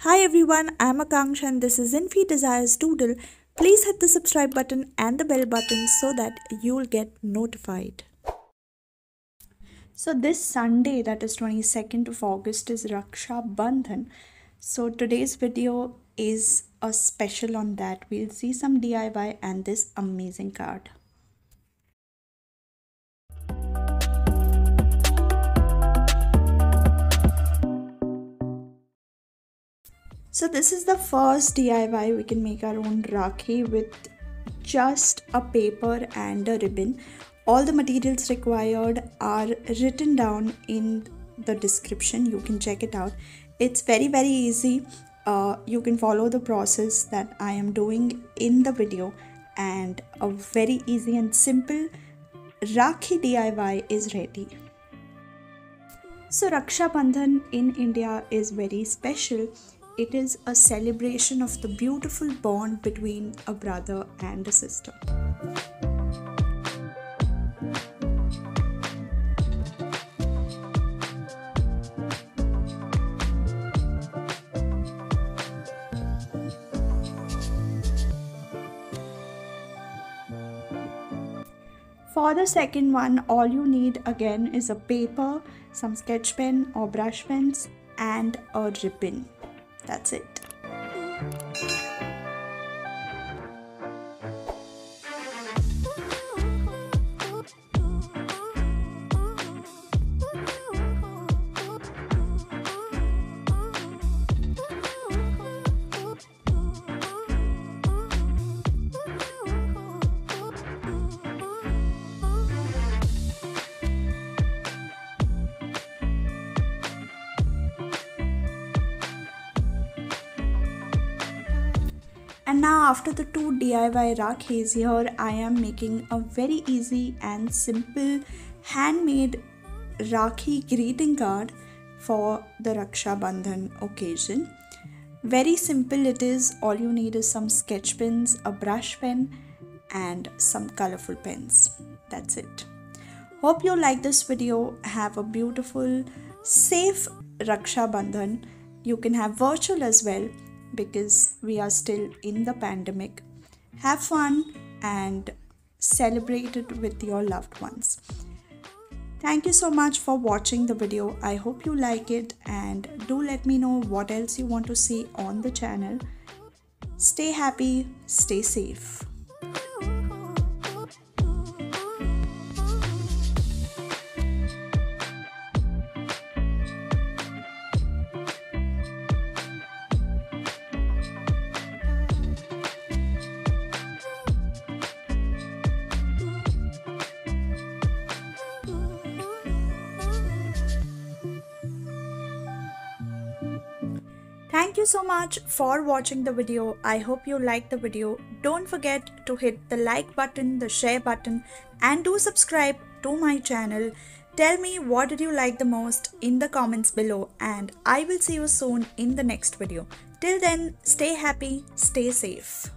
Hi everyone, I'm Akanksha and this is Infi Desires Doodle. Please hit the subscribe button and the bell button so that you'll get notified. So this Sunday, that is 22nd of August, is Raksha Bandhan. So today's video is a special on that. We'll see some DIY and this amazing card. So this is the first DIY. We can make our own Rakhi with just a paper and a ribbon. All the materials required are written down in the description. You can check it out. It's very easy. You can follow the process that I am doing in the video, and a very easy and simple Rakhi DIY is ready. So Raksha Bandhan in India is very special. It is a celebration of the beautiful bond between a brother and a sister. For the second one, all you need again is a paper, some sketch pen or brush pens, and a ribbon. That's it. And now after the two DIY Rakhis, here I am making a very easy and simple handmade Rakhi greeting card for the Raksha Bandhan occasion. Very simple it is. All you need is some sketch pens, a brush pen, and some colorful pens. That's it. Hope you like this video. Have a beautiful, safe Raksha Bandhan. You can have virtual as well, because we are still in the pandemic. Have fun and celebrate it with your loved ones. Thank you so much for watching the video. I hope you like it, and do let me know what else you want to see on the channel. Stay happy, stay safe. Thank you so much for watching the video. I hope you liked the video. Don't forget to hit the like button, the share button, and do subscribe to my channel. Tell me what did you like the most in the comments below, and I will see you soon in the next video. Till then, stay happy, stay safe.